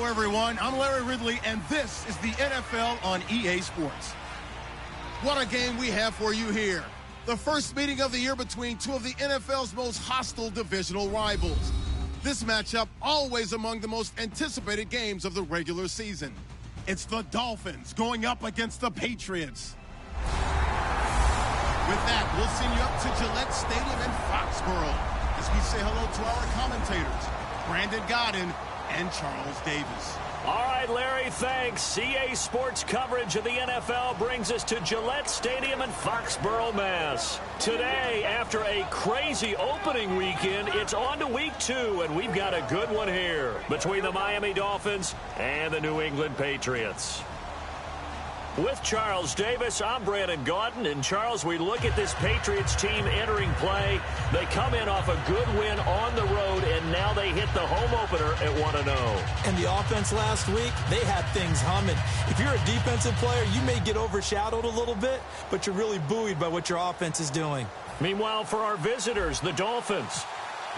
Hello, everyone. I'm Larry Ridley, and this is the NFL on EA Sports. What a game we have for you here. The first meeting of the year between two of the NFL's most hostile divisional rivals. This matchup always among the most anticipated games of the regular season. It's the Dolphins going up against the Patriots. With that, we'll send you up to Gillette Stadium in Foxborough as we say hello to our commentators, Brandon Godden and Charles Davis. All right, Larry, thanks. CA Sports coverage of the NFL brings us to Gillette Stadium in Foxborough, Mass. Today, after a crazy opening weekend, it's on to week 2, and we've got a good one here between the Miami Dolphins and the New England Patriots. With Charles Davis, I'm Brandon Gaudin. And, Charles, we look at this Patriots team entering play. They come in off a good win on the road, and now they hit the home opener at 1-0. And the offense last week, they had things humming. If you're a defensive player, you may get overshadowed a little bit, but you're really buoyed by what your offense is doing. Meanwhile, for our visitors, the Dolphins,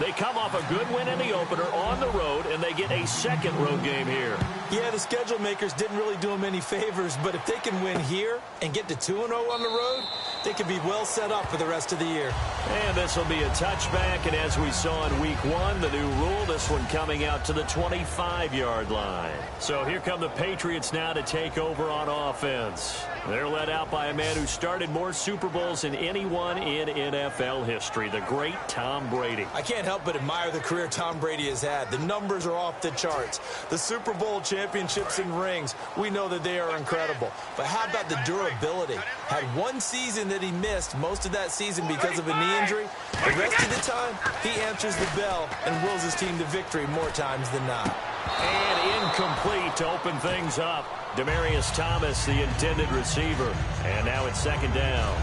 they come off a good win in the opener on the road, and they get a second road game here. Yeah, the schedule makers didn't really do them any favors, but if they can win here and get to 2-0 on the road, they could be well set up for the rest of the year. And this will be a touchback, and as we saw in week 1, the new rule, this one coming out to the 25-yard line. So here come the Patriots now to take over on offense. They're led out by a man who started more Super Bowls than anyone in NFL history, the great Tom Brady. I can't help but admire the career Tom Brady has had. The numbers are off the charts. The Super Bowl championships and rings, we know that they are incredible. But how about the durability? Had one season that he missed, most of that season because of a knee injury. The rest of the time, he answers the bell and wills his team to victory more times than not. And incomplete to open things up. Demaryius Thomas, the intended receiver. And now it's second down.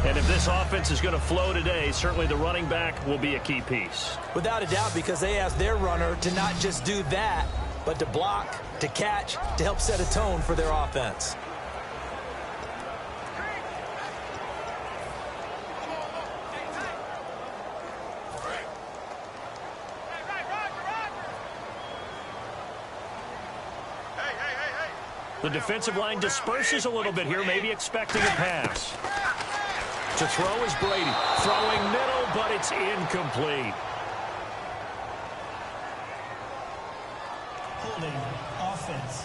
And if this offense is going to flow today, certainly the running back will be a key piece. Without a doubt, because they asked their runner to not just do that, but to block, to catch, to help set a tone for their offense. The defensive line disperses a little bit here, maybe expecting a pass. To throw is Brady. Throwing middle, but it's incomplete. Holding offense.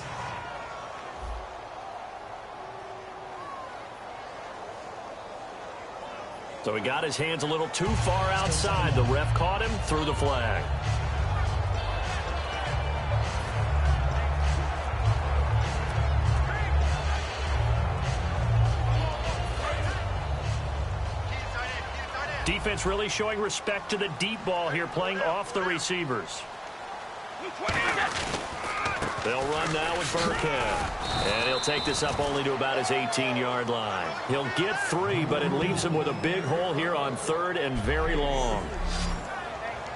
So he got his hands a little too far outside. The ref caught him, threw the flag. Defense really showing respect to the deep ball here, playing off the receivers. They'll run now with Burkhead. And he'll take this up only to about his 18-yard line. He'll get 3, but it leaves him with a big hole here on 3rd and very long.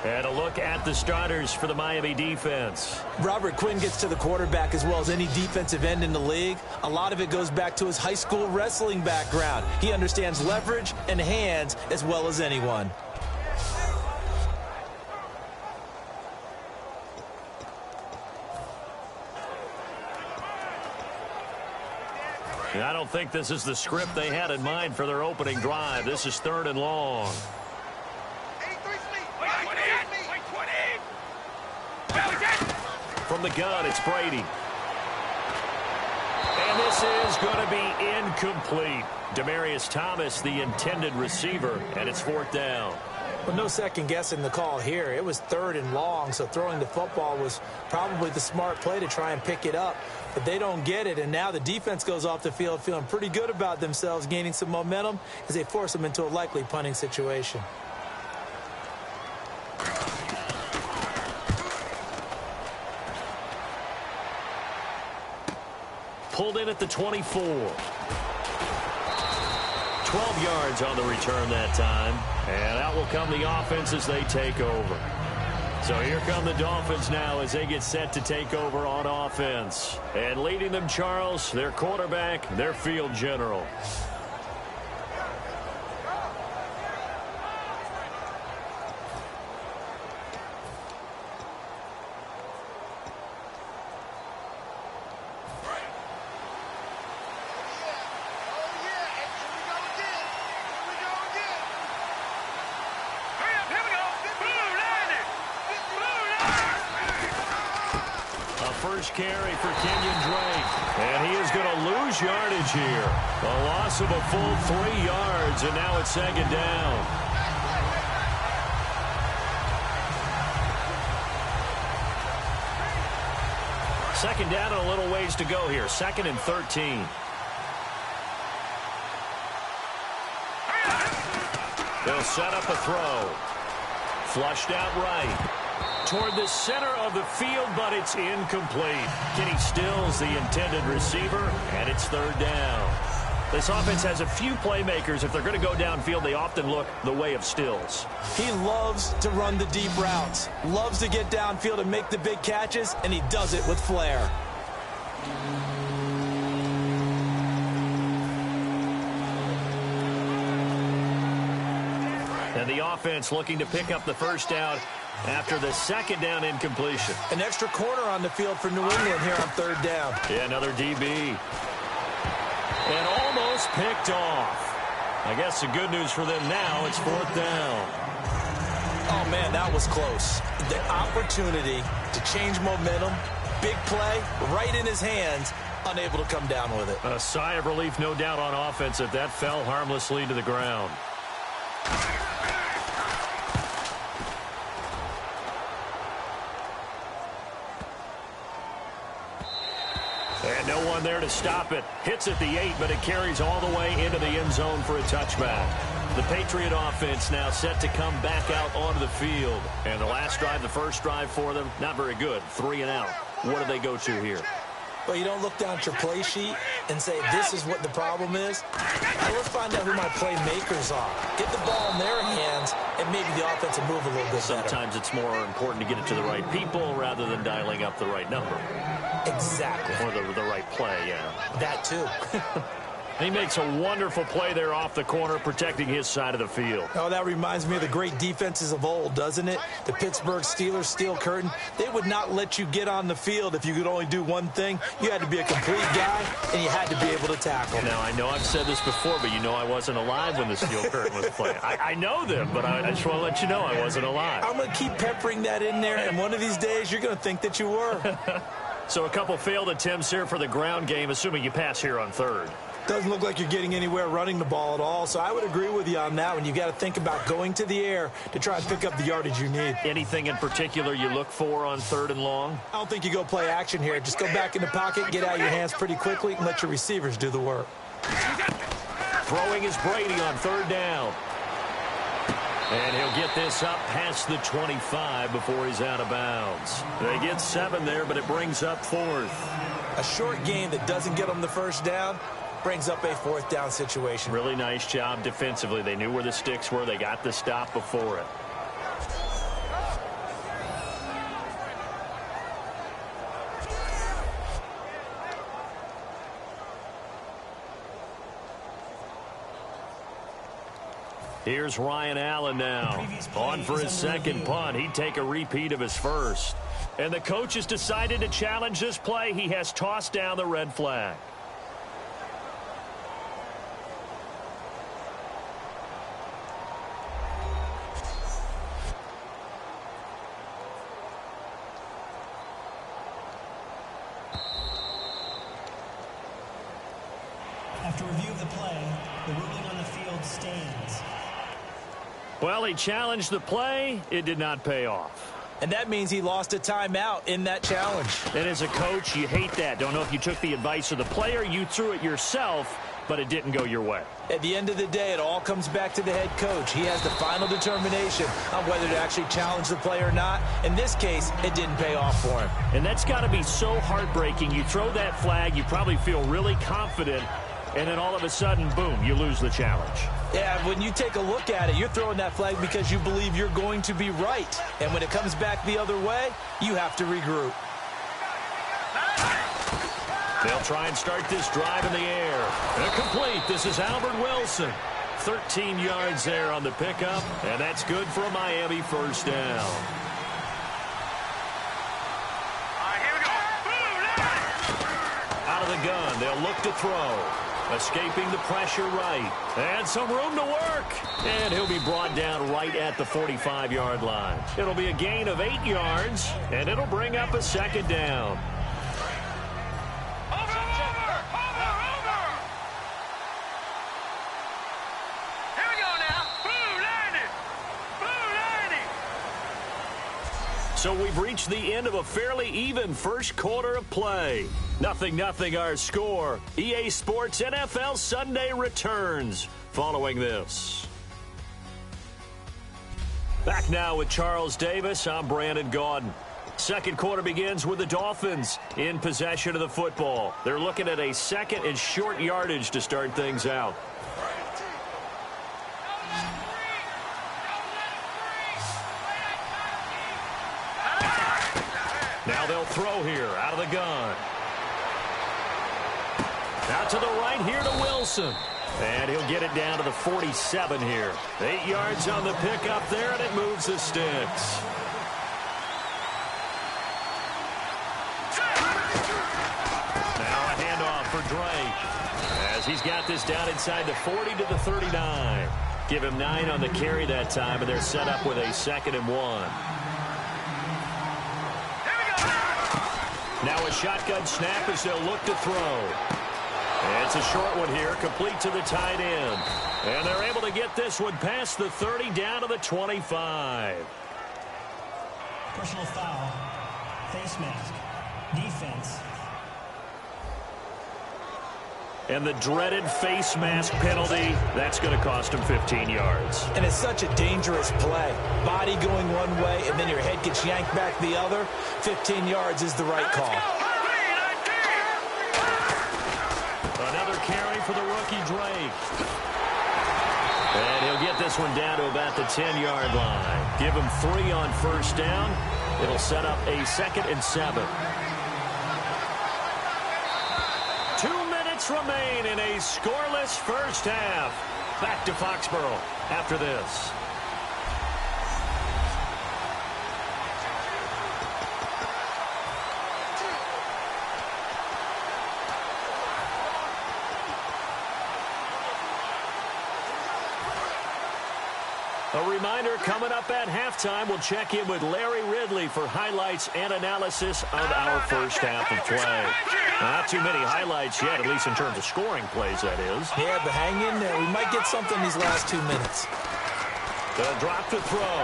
And a look at the starters for the Miami defense. Robert Quinn gets to the quarterback as well as any defensive end in the league. A lot of it goes back to his high school wrestling background. He understands leverage and hands as well as anyone. And I don't think this is the script they had in mind for their opening drive. This is 3rd and long. From the gun, it's Brady. And this is going to be incomplete. Demaryius Thomas, the intended receiver, and it's 4th down. Well, no second guessing the call here. It was 3rd and long, so throwing the football was probably the smart play to try and pick it up. But they don't get it, and now the defense goes off the field feeling pretty good about themselves, gaining some momentum as they force them into a likely punting situation. Pulled in at the 24. 12 yards on the return that time. And out will come the offense as they take over. So here come the Dolphins now as they get set to take over on offense. And leading them, Charles, their quarterback, their field general. first carry for Kenyon Drake. And he is going to lose yardage here. A loss of a full 3 yards, and now it's second down. Second down and a little ways to go here. 2nd and 13. They'll set up a throw. Flushed out right. Toward the center of the field, but it's incomplete. Kenny Stills, the intended receiver, and it's 3rd down. This offense has a few playmakers. If they're going to go downfield, they often look the way of Stills. He loves to run the deep routes, loves to get downfield and make the big catches, and he does it with flair. And the offense looking to pick up the first down after the 2nd down incompletion. An extra corner on the field for New England here on 3rd down. Yeah, another DB. And almost picked off. I guess the good news for them now, it's 4th down. Oh, man, that was close. The opportunity to change momentum, big play, right in his hands, unable to come down with it. A sigh of relief, no doubt, on offense if that fell harmlessly to the ground. And no one there to stop it. Hits at the 8, but it carries all the way into the end zone for a touchback. The Patriot offense now set to come back out onto the field. And the last drive, the first drive for them, not very good. 3 and out. What do they go to here? Well, you don't look down at your play sheet and say, this is what the problem is. Now let's find out who my playmakers are. Get the ball in their hands, and maybe the offense will move a little bit better. Sometimes it's more important to get it to the right people rather than dialing up the right number. Exactly. Or the right play, yeah. That too. He makes a wonderful play there off the corner, protecting his side of the field. Oh, that reminds me of the great defenses of old, doesn't it? The Pittsburgh Steelers steel curtain. They would not let you get on the field if you could only do one thing. You had to be a complete guy, and you had to be able to tackle. Now, I know I've said this before, but you know I wasn't alive when the steel curtain was playing. I know them, but I just want to let you know I wasn't alive. I'm going to keep peppering that in there, and one of these days you're going to think that you were. So a couple failed attempts here for the ground game, assuming you pass here on 3rd. Doesn't look like you're getting anywhere running the ball at all, so I would agree with you on that one. You got to think about going to the air to try and pick up the yardage you need. Anything in particular you look for on 3rd and long? I don't think you go play action here. Just go back in the pocket, get out of your hands pretty quickly, and let your receivers do the work. Throwing is Brady on 3rd down. And he'll get this up past the 25 before he's out of bounds. They get 7 there, but it brings up 4th. A short game that doesn't get them the first down brings up a 4th down situation. Really nice job defensively. They knew where the sticks were. They got the stop before it. Here's Ryan Allen now. On for his 2nd punt. He'd take a repeat of his first. And the coach has decided to challenge this play. He has tossed down the red flag. After review of the play, the ruling on the field stands. Well, he challenged the play. It did not pay off. And that means he lost a timeout in that challenge. And as a coach, you hate that. Don't know if you took the advice of the player, you threw it yourself, but it didn't go your way. At the end of the day, it all comes back to the head coach. He has the final determination on whether to actually challenge the play or not. In this case, it didn't pay off for him. And that's got to be so heartbreaking. You throw that flag, you probably feel really confident, and then all of a sudden, boom, you lose the challenge. Yeah, when you take a look at it, you're throwing that flag because you believe you're going to be right. And when it comes back the other way, you have to regroup. They'll try and start this drive in the air. Complete. This is Albert Wilson. 13 yards there on the pickup, and that's good for a Miami first down. Out of the gun, they'll look to throw. Escaping the pressure right. And some room to work. And he'll be brought down right at the 45-yard line. It'll be a gain of 8 yards, and it'll bring up a 2nd down. So we've reached the end of a fairly even first quarter of play. 0-0 our score. EA Sports NFL Sunday returns following this. Back now with Charles Davis. I'm Brandon Gaudin. Second quarter begins with the Dolphins in possession of the football. They're looking at a second and short yardage to start things out. Now they'll throw here out of the gun. Out to the right here to Wilson. And he'll get it down to the 47 here. 8 yards on the pickup there, and it moves the sticks. Now a handoff for Drake as he's got this down inside the 40 to the 39. Give him 9 on the carry that time, and they're set up with a 2nd and 1. Now a shotgun snap as they'll look to throw. It's a short one here, complete to the tight end. And they're able to get this one past the 30 down to the 25. Personal foul. Face mask. Defense. And the dreaded face mask penalty, that's going to cost him 15 yards. And it's such a dangerous play. Body going one way, and then your head gets yanked back the other. 15 yards is the right call. Another carry for the rookie Drake. And he'll get this one down to about the 10-yard line. Give him 3 on first down. It'll set up a 2nd and 7. 2 minutes remain in a scoreless first half. Back to Foxborough after this. A reminder, coming up at halftime, we'll check in with Larry Ridley for highlights and analysis of our first half of play. Not too many highlights yet, at least in terms of scoring plays, that is. Yeah, but hang in there. We might get something these last 2 minutes. The drop to throw.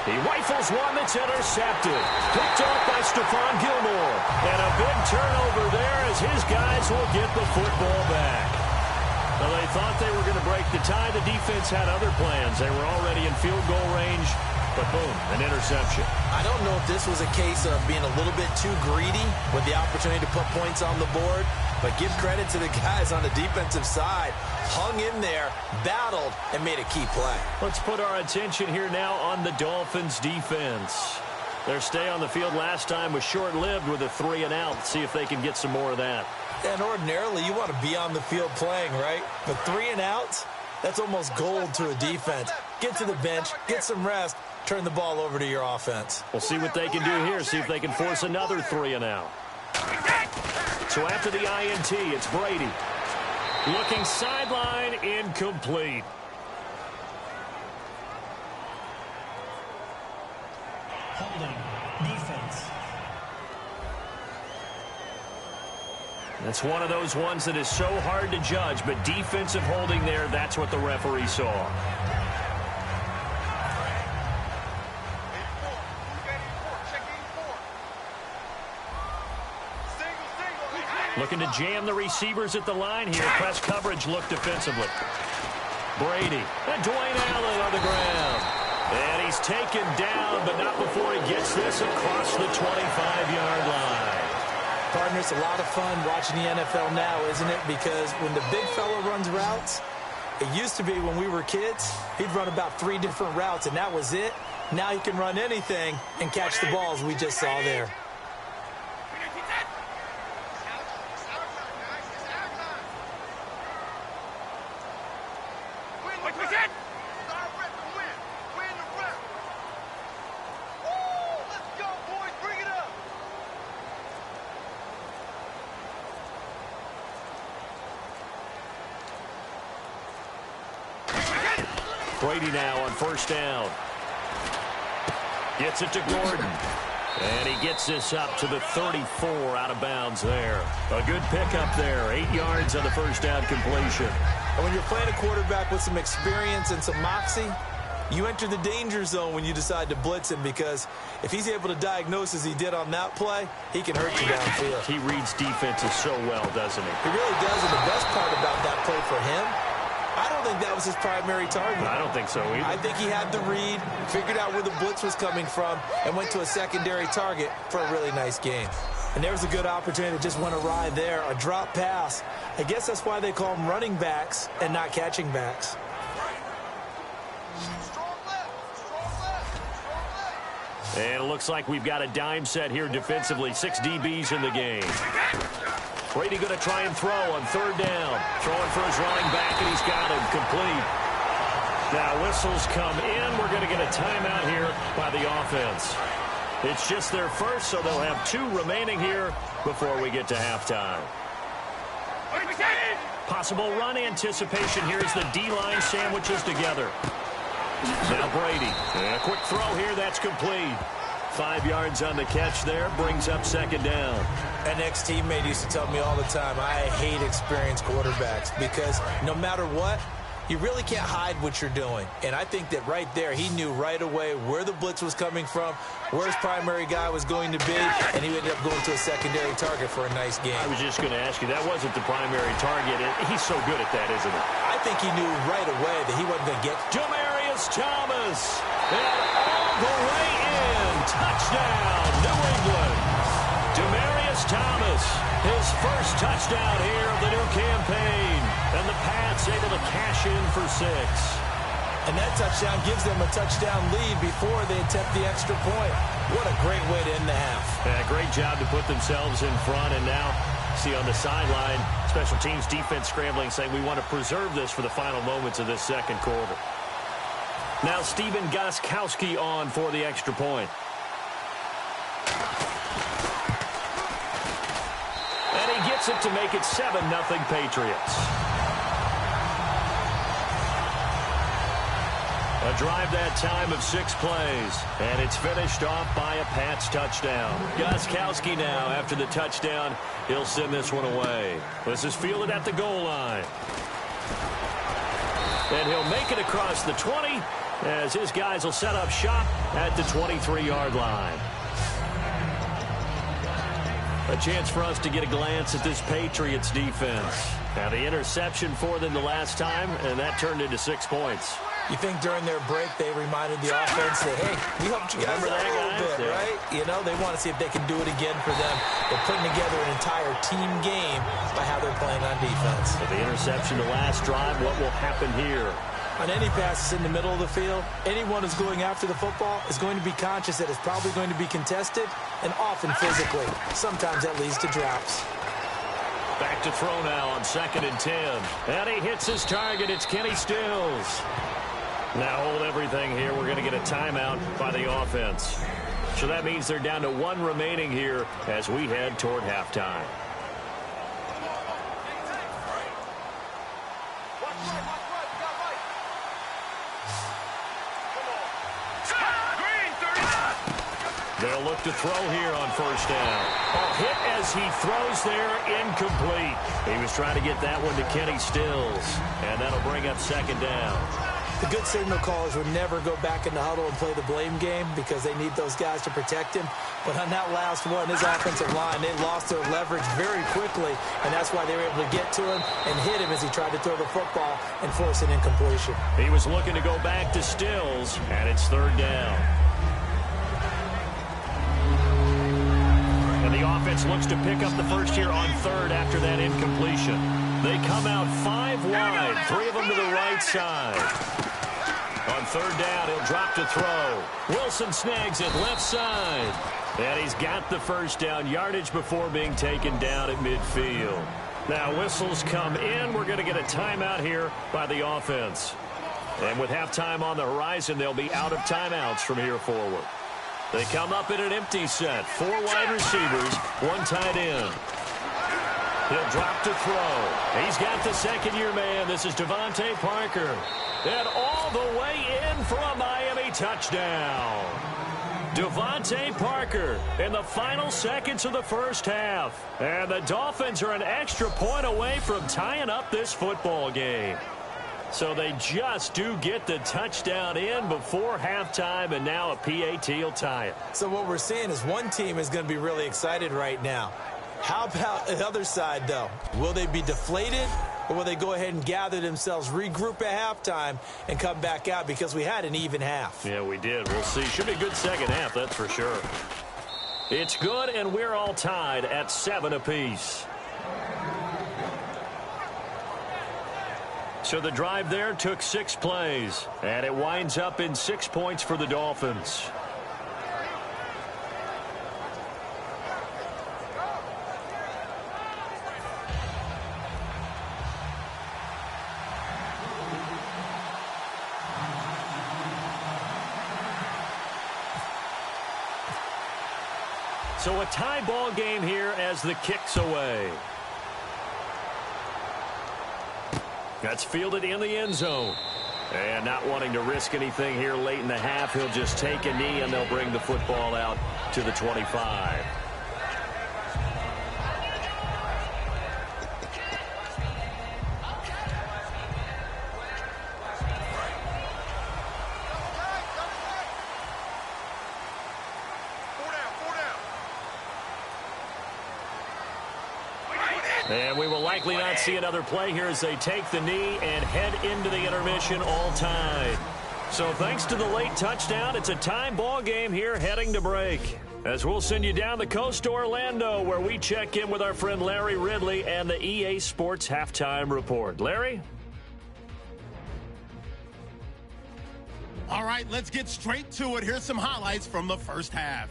He rifles one that's intercepted. Picked off by Stephon Gilmore. And a big turnover there as his guys will get the football back. Well, they thought they were going to break the tie. The defense had other plans. They were already in field goal range, but boom, an interception. I don't know if this was a case of being a little bit too greedy with the opportunity to put points on the board, but give credit to the guys on the defensive side. Hung in there, battled, and made a key play. Let's put our attention here now on the Dolphins' defense. Their stay on the field last time was short-lived with a 3-and-out. See if they can get some more of that. And ordinarily, you want to be on the field playing, right? But 3-and-outs, that's almost gold to a defense. Get to the bench, get some rest, turn the ball over to your offense. We'll see what they can do here, see if they can force another 3-and-out. So after the INT, it's Brady. Looking sideline, incomplete. Holding. Defense. That's one of those ones that is so hard to judge, but defensive holding there, that's what the referee saw. Looking to jam the receivers at the line here. Press coverage look defensively. Brady and Dwayne Allen on the ground. And he's taken down, but not before he gets this across the 25-yard line. Partner, it's a lot of fun watching the NFL now, isn't it? Because when the big fella runs routes, it used to be when we were kids, he'd run about 3 different routes, and that was it. Now he can run anything and catch the balls we just saw there. Brady now on first down. Gets it to Gordon. And he gets this up to the 34 out of bounds there. A good pickup there. 8 yards on the first down completion. And when you're playing a quarterback with some experience and some moxie, You enter the danger zone when you decide to blitz him, because if he's able to diagnose as he did on that play, he can hurt you downfield. He reads defenses so well, doesn't he? He really does, and the best part about that play for him, I don't think that was his primary target. I don't think so either. I think he had the read, figured out where the blitz was coming from, and went to a secondary target for a really nice game. And there was a good opportunity that just went awry there, a drop pass. I guess that's why they call them running backs and not catching backs. And it looks like we've got a dime set here defensively. 6 DBs in the game. Brady going to try and throw on 3rd down. Throwing for his running back, and he's got him complete. Now whistles come in. We're going to get a timeout here by the offense. It's just their first, so they'll have 2 remaining here before we get to halftime. Possible run anticipation here as the D-line sandwiches together. Now Brady. And a quick throw here. That's complete. 5 yards on the catch there. Brings up 2nd down. An ex-teammate used to tell me all the time, I hate experienced quarterbacks, because no matter what, you really can't hide what you're doing. And I think that right there, he knew right away where the blitz was coming from, where his primary guy was going to be, and he ended up going to a secondary target for a nice game. I was just going to ask you, that wasn't the primary target. He's so good at that, isn't he? I think he knew right away that he wasn't going to get Demaryius Thomas. And all the way in. Touchdown, New England. Demaryius Thomas, his first touchdown here of the new campaign. And the Pats able to cash in for 6. And that touchdown gives them a touchdown lead before they attempt the extra point. What a great way to end the half. Yeah, great job to put themselves in front. And now, see on the sideline, special teams defense scrambling, saying we want to preserve this for the final moments of this 2nd quarter. Now Stephen Gostkowski on for the extra point. And he gets it to make it 7-0 Patriots. A drive that time of 6 plays, and it's finished off by a Pats touchdown. Gostkowski now, after the touchdown, he'll send this one away. This is fielded at the goal line. And he'll make it across the 20, as his guys will set up shop at the 23-yard line. A chance for us to get a glance at this Patriots defense. Now the interception for them the last time, and that turned into 6 points. You think during their break they reminded the offense that, hey, we helped you guys out a little bit, right? You know, they want to see if they can do it again for them. They're putting together an entire team game by how they're playing on defense. With the interception the last drive, what will happen here? On any passes in the middle of the field, anyone who's going after the football is going to be conscious that it's probably going to be contested, and often physically. Sometimes that leads to drops. Back to throw now on 2nd and 10. And he hits his target. It's Kenny Stills. Now hold everything here. We're going to get a timeout by the offense. So that means they're down to 1 remaining here as we head toward halftime. They'll look to throw here on 1st down. A hit as he throws there, incomplete. He was trying to get that one to Kenny Stills, and that'll bring up 2nd down. The good signal callers would never go back in the huddle and play the blame game because they need those guys to protect him. But on that last one, his offensive line, they lost their leverage very quickly, and that's why they were able to get to him and hit him as he tried to throw the football and force an incompletion. He was looking to go back to Stills, and it's 3rd down. And the offense looks to pick up the first here on 3rd after that incompletion. They come out 5 wide, 3 of them to the right side. On 3rd down, he'll drop to throw. Wilson snags it left side. And he's got the 1st down, yardage before being taken down at midfield. Now whistles come in. We're going to get a timeout here by the offense. And with halftime on the horizon, they'll be out of timeouts from here forward. They come up in an empty set. 4 wide receivers, 1 tight end. He'll drop to throw. He's got the 2nd-year man. This is Devontae Parker. And all the way in for a Miami touchdown. Devontae Parker in the final seconds of the 1st half. And the Dolphins are an extra point away from tying up this football game. So they just do get the touchdown in before halftime, and now a PAT will tie it. So what we're seeing is one team is going to be really excited right now. How about the other side, though? Will they be deflated, or will they go ahead and gather themselves, regroup at halftime, and come back out because we had an even half? Yeah, we did. We'll see. Should be a good second half, that's for sure. It's good, and we're all tied at 7 apiece. So the drive there took 6 plays, and it winds up in 6 points for the Dolphins. So a tie ball game here as the kick's away. That's fielded in the end zone. And not wanting to risk anything here late in the half, he'll just take a knee and they'll bring the football out to the 25. And we will likely not see another play here as they take the knee and head into the intermission all tied. So thanks to the late touchdown, it's a tie ball game here heading to break. As we'll send you down the coast to Orlando, where we check in with our friend Larry Ridley and the EA Sports Halftime Report. Larry? All right, let's get straight to it. Here's some highlights from the first half.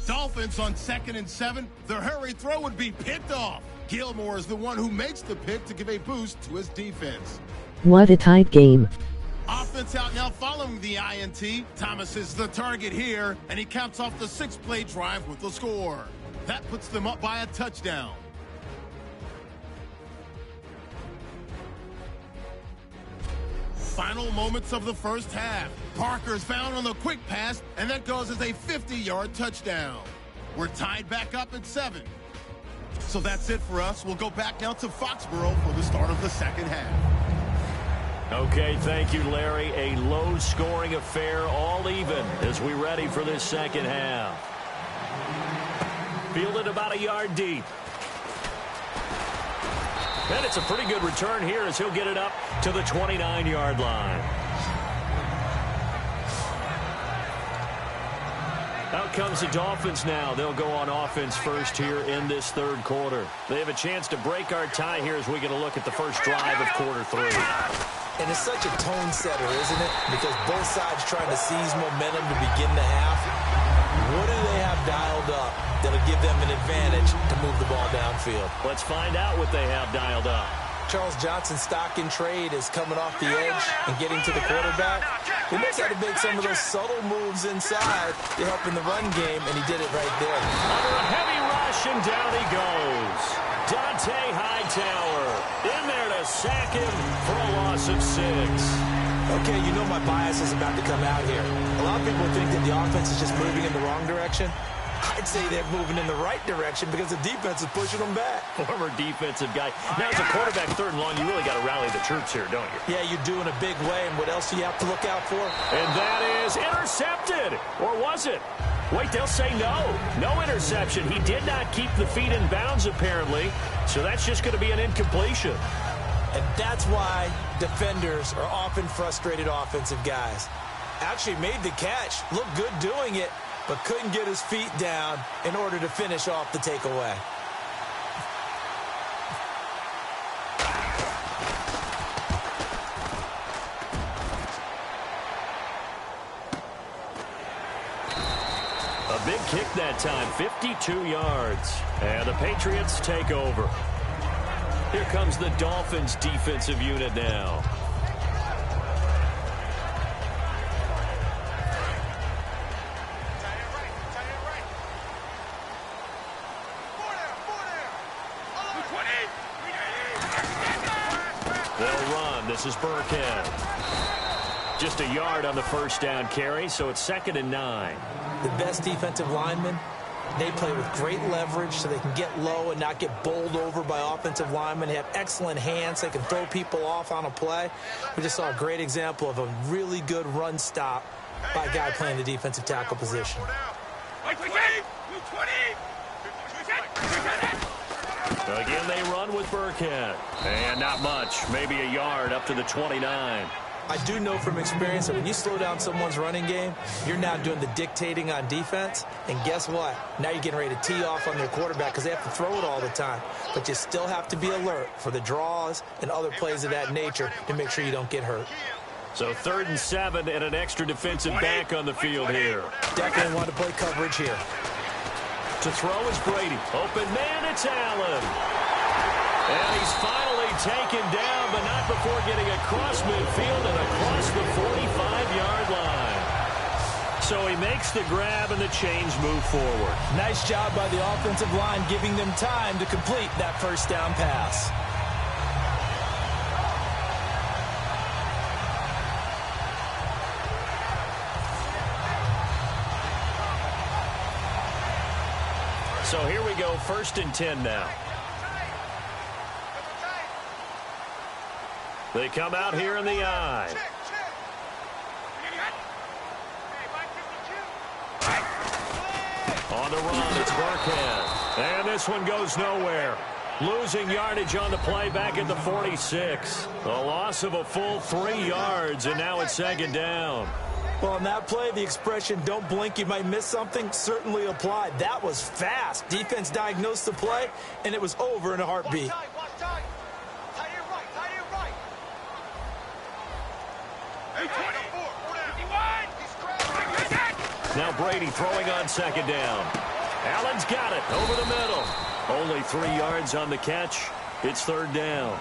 Dolphins on 2nd and 7. Their hurry throw would be picked off. Gilmore is the one who makes the pick to give a boost to his defense. What a tight game. Offense out now following the INT. Thomas is the target here, and he caps off the 6-play drive with the score. That puts them up by a touchdown. Final moments of the first half. Parker's found on the quick pass, and that goes as a 50-yard touchdown. We're tied back up at 7. So that's it for us. We'll go back now to Foxborough for the start of the second half. Okay, thank you, Larry. A low-scoring affair, all even, as we ready for this second half. Fielded about a yard deep. And it's a pretty good return here as he'll get it up to the 29-yard line. Out comes the Dolphins now. They'll go on offense first here in this third quarter. They have a chance to break our tie here as we get a look at the first drive of quarter 3. And it's such a tone setter, isn't it? Because both sides trying to seize momentum to begin the half. What do they have dialed up that'll give them an advantage to move the ball downfield? Let's find out what they have dialed up. Charles Johnson's stock in trade is coming off the edge and getting to the quarterback. He knows how to make some of those subtle moves inside to help in the run game, and he did it right there. Under a heavy rush, and down he goes. Dante Hightower in there to sack him for a loss of 6. Okay, you know my bias is about to come out here. A lot of people think that the offense is just moving in the wrong direction. I'd say they're moving in the right direction because the defense is pushing them back. Former defensive guy. Now, as a quarterback, 3rd and long, you really got to rally the troops here, don't you? Yeah, you do in a big way, and what else do you have to look out for? And that is intercepted. Or was it? Wait, they'll say no. No interception. He did not keep the feet in bounds, apparently, so that's just going to be an incompletion. And that's why defenders are often frustrated offensive guys. Actually made the catch, looked good doing it, but couldn't get his feet down in order to finish off the takeaway. A big kick that time, 52 yards. And the Patriots take over. Here comes the Dolphins defensive unit now. They'll run. This is Burkhead. Just a yard on the first down carry, so it's 2nd and 9. The best defensive linemen They play with great leverage so they can get low and not get bowled over by offensive linemen. They have excellent hands. They can throw people off on a play. We just saw a great example of a really good run stop by a guy playing the defensive tackle position. Again, they run with Burkhead. And not much. Maybe a yard up to the 29. I do know from experience that when you slow down someone's running game, you're now doing the dictating on defense. And guess what? Now you're getting ready to tee off on their quarterback because they have to throw it all the time. But you still have to be alert for the draws and other plays of that nature to make sure you don't get hurt. So 3rd and 7 and an extra defensive back on the field here. Definitely want to play coverage here. To throw is Brady. Open man, it's Allen. And he's finally taken down, but not before getting across midfield and across the 45-yard line. So he makes the grab and the chains move forward. Nice job by the offensive line giving them time to complete that first down pass. So here we go, 1st and 10 now. They come out here in the eye. On the run, it's Burkhead. And this one goes nowhere. Losing yardage on the play back at the 46. A loss of a full 3 yards, and now it's 2nd down. Well, on that play, the expression, don't blink, you might miss something, certainly applied. That was fast. Defense diagnosed the play, and it was over in a heartbeat. Now Brady throwing on 2nd down. Allen's got it over the middle. Only 3 yards on the catch. It's 3rd down.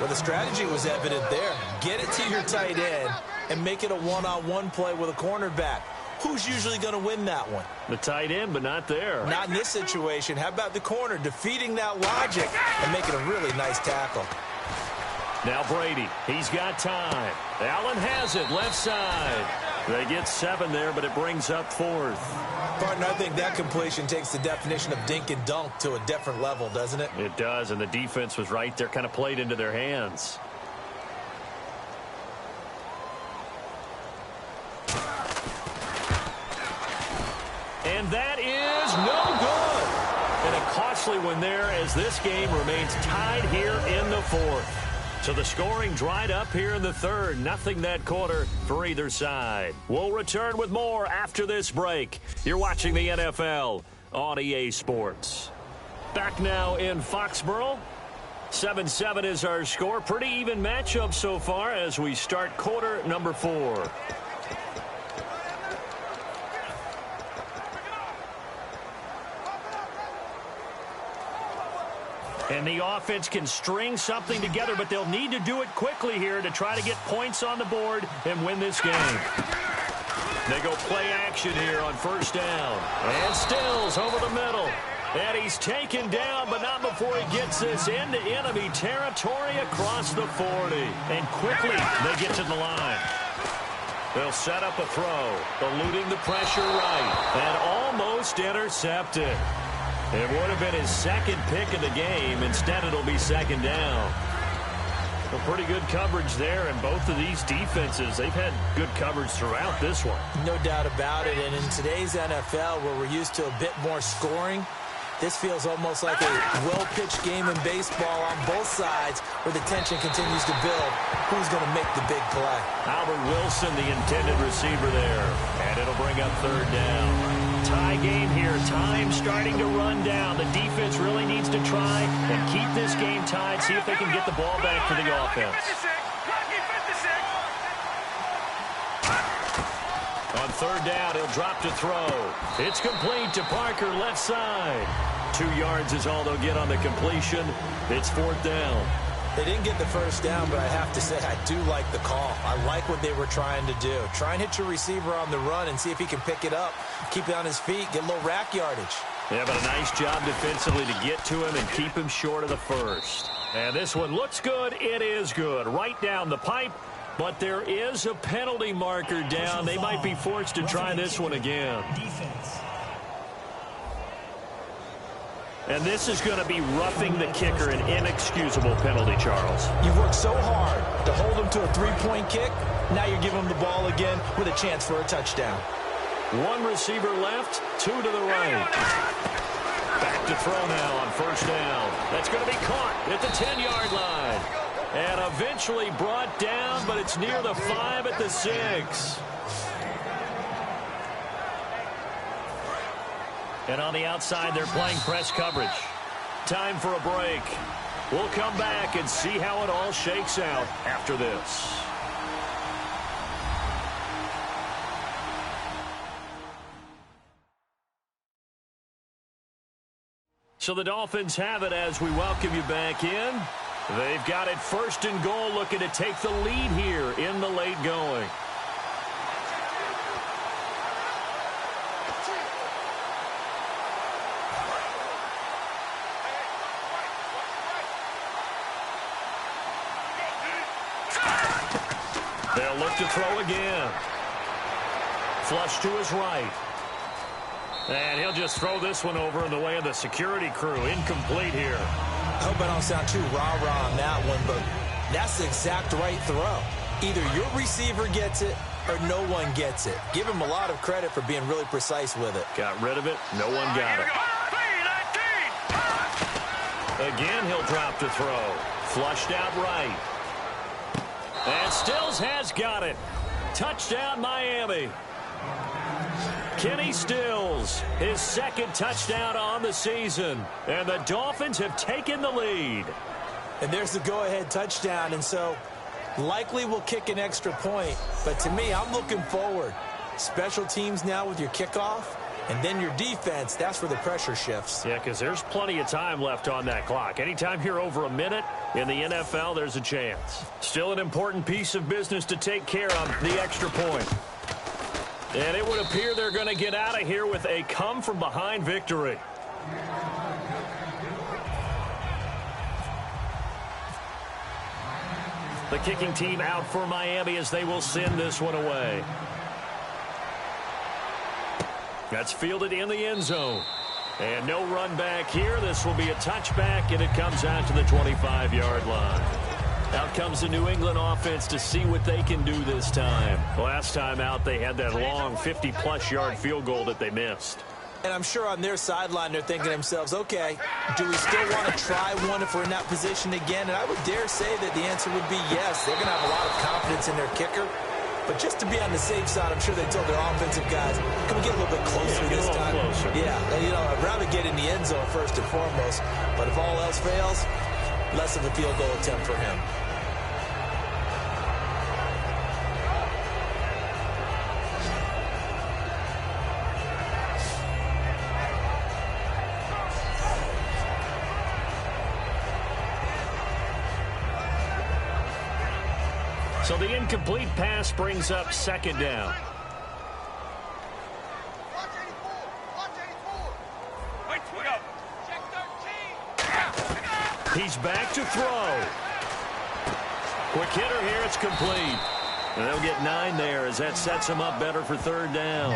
Well, the strategy was evident there. Get it to your tight end and make it a one-on-one play with a cornerback. Who's usually going to win that one? The tight end, but not there. Not in this situation. How about the corner defeating that logic and making a really nice tackle? Now Brady, he's got time. Allen has it, left side. They get 7 there, but it brings up 4th. Partner, I think that completion takes the definition of dink and dunk to a different level, doesn't it? It does, and the defense was right there, kind of played into their hands. And that is no good. And a costly one there as this game remains tied here in the 4th. So the scoring dried up here in the 3rd. Nothing that quarter for either side. We'll return with more after this break. You're watching the NFL on EA Sports. Back now in Foxborough. 7-7 is our score. Pretty even matchup so far as we start quarter number 4. And the offense can string something together, but they'll need to do it quickly here to try to get points on the board and win this game. They go play action here on 1st down. And Stills over the middle. And he's taken down, but not before he gets this into enemy territory across the 40. And quickly they get to the line. They'll set up a throw, eluding the pressure right, and almost intercepted. It would have been his 2nd pick of the game. Instead, it'll be 2nd down. A pretty good coverage there, and both of these defenses, they've had good coverage throughout this one. No doubt about it, and in today's NFL, where we're used to a bit more scoring, this feels almost like a well-pitched game in baseball on both sides where the tension continues to build. Who's going to make the big play? Albert Wilson, the intended receiver there, and it'll bring up 3rd down. Tie game here. Time starting to run down. The defense really needs to try and keep this game tied, see if they can get the ball back for the offense. On 3rd down, he'll drop to throw. It's complete to Parker, left side. 2 yards is all they'll get on the completion. It's 4th down. They didn't get the 1st down, but I have to say I do like the call. I like what they were trying to do. Try and hit your receiver on the run and see if he can pick it up, keep it on his feet, get a little rack yardage. Yeah, but a nice job defensively to get to him and keep him short of the 1st. And this one looks good. It is good. Right down the pipe. But there is a penalty marker down. They might be forced to try this one again. And this is going to be roughing the kicker, an inexcusable penalty, Charles. You've worked so hard to hold him to a three-point kick. Now you're giving him the ball again with a chance for a touchdown. One receiver left, two to the right. Back to throw now on first down. That's going to be caught at the 10-yard line. And eventually brought down, but it's near the 5 at the 6. And on the outside, they're playing press coverage. Time for a break. We'll come back and see how it all shakes out after this. So the Dolphins have it as we welcome you back in. They've got it first and goal, looking to take the lead here in the late going. They'll look to throw again. Flush to his right. And he'll just throw this one over in the way of the security crew. Incomplete here. I hope I don't sound too rah-rah on that one, but that's the exact right throw. Either your receiver gets it or no one gets it. Give him a lot of credit for being really precise with it. Got rid of it. No one got it. Again, he'll drop to throw. Flushed out right. And Stills has got it. Touchdown, Miami. Kenny Stills, his second touchdown on the season. And the Dolphins have taken the lead. And there's the go-ahead touchdown. And so likely we'll kick an extra point. But to me, I'm looking forward. Special teams now with your kickoff. And then your defense, that's where the pressure shifts. Yeah, because there's plenty of time left on that clock. Anytime you're over a minute in the NFL, there's a chance. Still an important piece of business to take care of, the extra point. And it would appear they're going to get out of here with a come-from-behind victory. The kicking team out for Miami as they will send this one away. That's fielded in the end zone. And no run back here. This will be a touchback, and it comes out to the 25-yard line. Out comes the New England offense to see what they can do this time. Last time out, they had that long 50-plus yard field goal that they missed. And I'm sure on their sideline they're thinking to themselves, okay, do we still want to try one if we're in that position again? And I would dare say that the answer would be yes. They're going to have a lot of confidence in their kicker. But just to be on the safe side, I'm sure they told their offensive guys, can we get a little bit closer this time? Closer. Yeah, you know, I'd rather get in the end zone first and foremost. But if all else fails, less of a field goal attempt for him. So the incomplete pass brings up second down. He's back to throw. Quick hitter here, it's complete. And they'll get 9 there as that sets him up better for third down.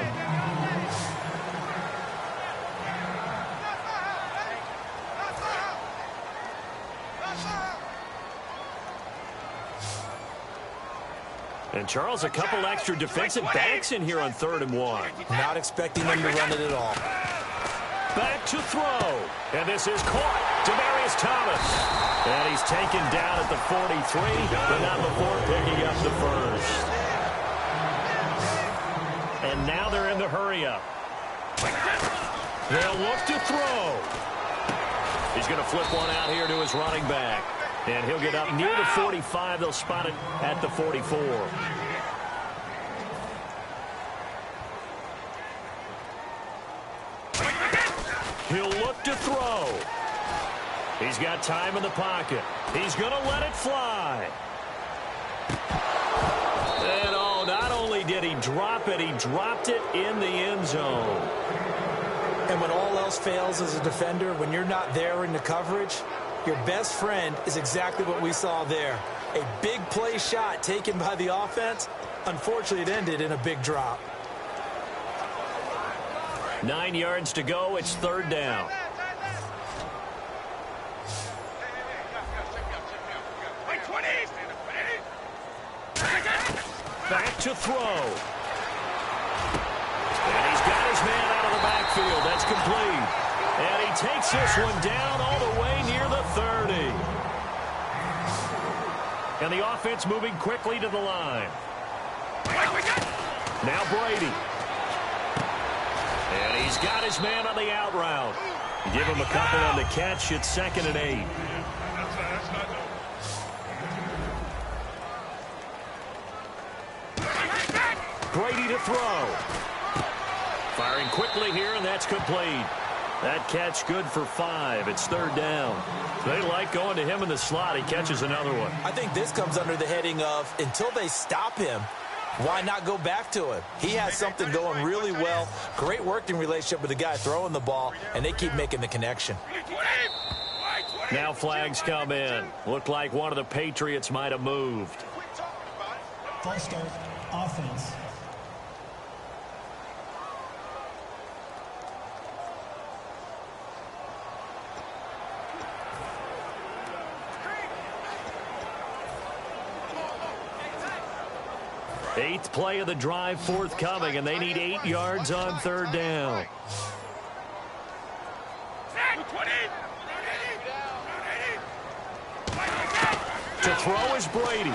And, Charles, a couple extra defensive backs in here on 3rd and 1. Not expecting them to run it at all. Back to throw. And this is caught. Demaryius Thomas. And he's taken down at the 43, but not before picking up the first. And now they're in the hurry-up. They'll look to throw. He's going to flip one out here to his running back. And he'll get up near the 45. They'll spot it at the 44. He'll look to throw. He's got time in the pocket. He's going to let it fly. And oh, not only did he drop it, he dropped it in the end zone. And when all else fails as a defender, when you're not there in the coverage, your best friend is exactly what we saw there. A big play shot taken by the offense. Unfortunately, it ended in a big drop. 9 yards to go. It's 3rd down. Back to throw. And he's got his man out of the backfield. That's complete. And he takes this one down all the way near the 30. And the offense moving quickly to the line. Now Brady. And he's got his man on the out route. Give him a couple on the catch. It's 2nd and 8. Brady to throw. Firing quickly here, and that's complete. That catch good for 5. It's 3rd down. They like going to him in the slot. He catches another one. I think this comes under the heading of until they stop him, why not go back to him? He has something going really well. Great working relationship with the guy throwing the ball, and they keep making the connection. Now flags come in. Looked like one of the Patriots might have moved. False start, offense. Eighth play of the drive forthcoming, and they need 8 yards on 3rd down. To throw is Brady.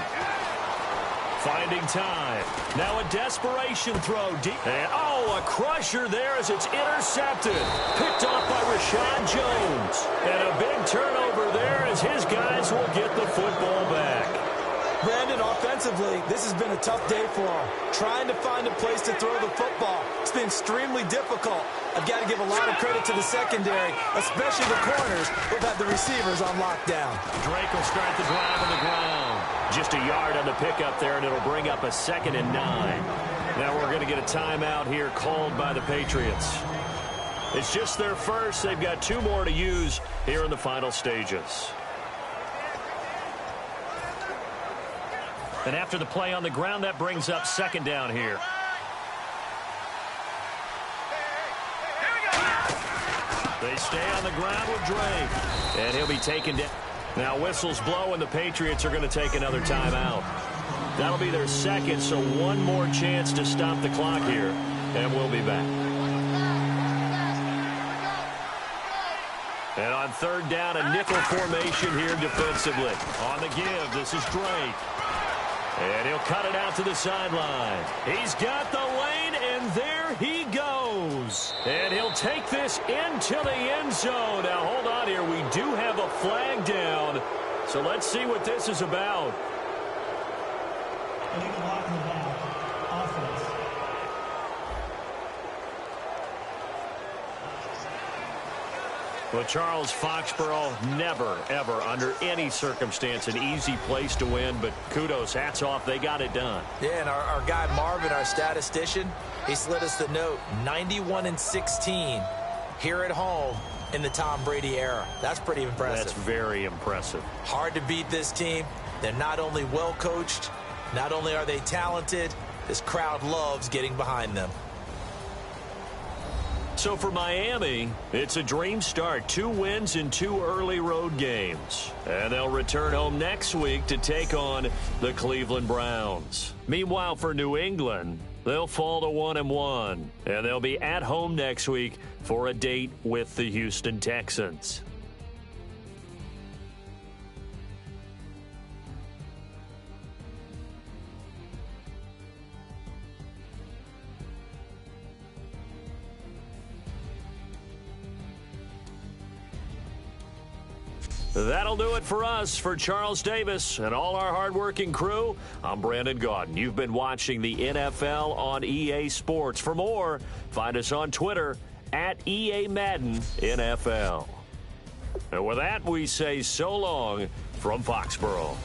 Finding time. Now a desperation throw deep. And, a crusher there as it's intercepted. Picked off by Rashad Jones. And a big turnover there as his guys will get the football back. Brandon, offensively, this has been a tough day for him. Trying to find a place to throw the football. It's been extremely difficult. I've got to give a lot of credit to the secondary, especially the corners who've had the receivers on lockdown. Drake will start the drive on the ground. Just a yard on the pickup there, and it'll bring up a 2nd and 9. Now we're going to get a timeout here called by the Patriots. It's just their first. They've got 2 more to use here in the final stages. And after the play on the ground, that brings up 2nd down here. They stay on the ground with Drake. And he'll be taken down. Now whistles blow, and the Patriots are going to take another timeout. That'll be their 2nd, so 1 more chance to stop the clock here. And we'll be back. And on 3rd down, a nickel formation here defensively. On the give, this is Drake. And he'll cut it out to the sideline. He's got the lane, and there he goes. And he'll take this into the end zone. Now, hold on here. We do have a flag down. So let's see what this is about. Illegal block in the back. Offense. Well, Charles, Foxborough never, ever, under any circumstance, an easy place to win. But kudos, hats off, they got it done. Yeah, and our guy Marvin, our statistician, he slid us the note, 91-16 here at home in the Tom Brady era. That's pretty impressive. That's very impressive. Hard to beat this team. They're not only well coached, not only are they talented, this crowd loves getting behind them. So for Miami, it's a dream start. 2 wins in 2 early road games. And they'll return home next week to take on the Cleveland Browns. Meanwhile, for New England, they'll fall to 1-1. And they'll be at home next week for a date with the Houston Texans. That'll do it for us. For Charles Davis and all our hardworking crew, I'm Brandon Gaudin. You've been watching the NFL on EA Sports. For more, find us on Twitter at EA Madden NFL. And with that, we say so long from Foxborough.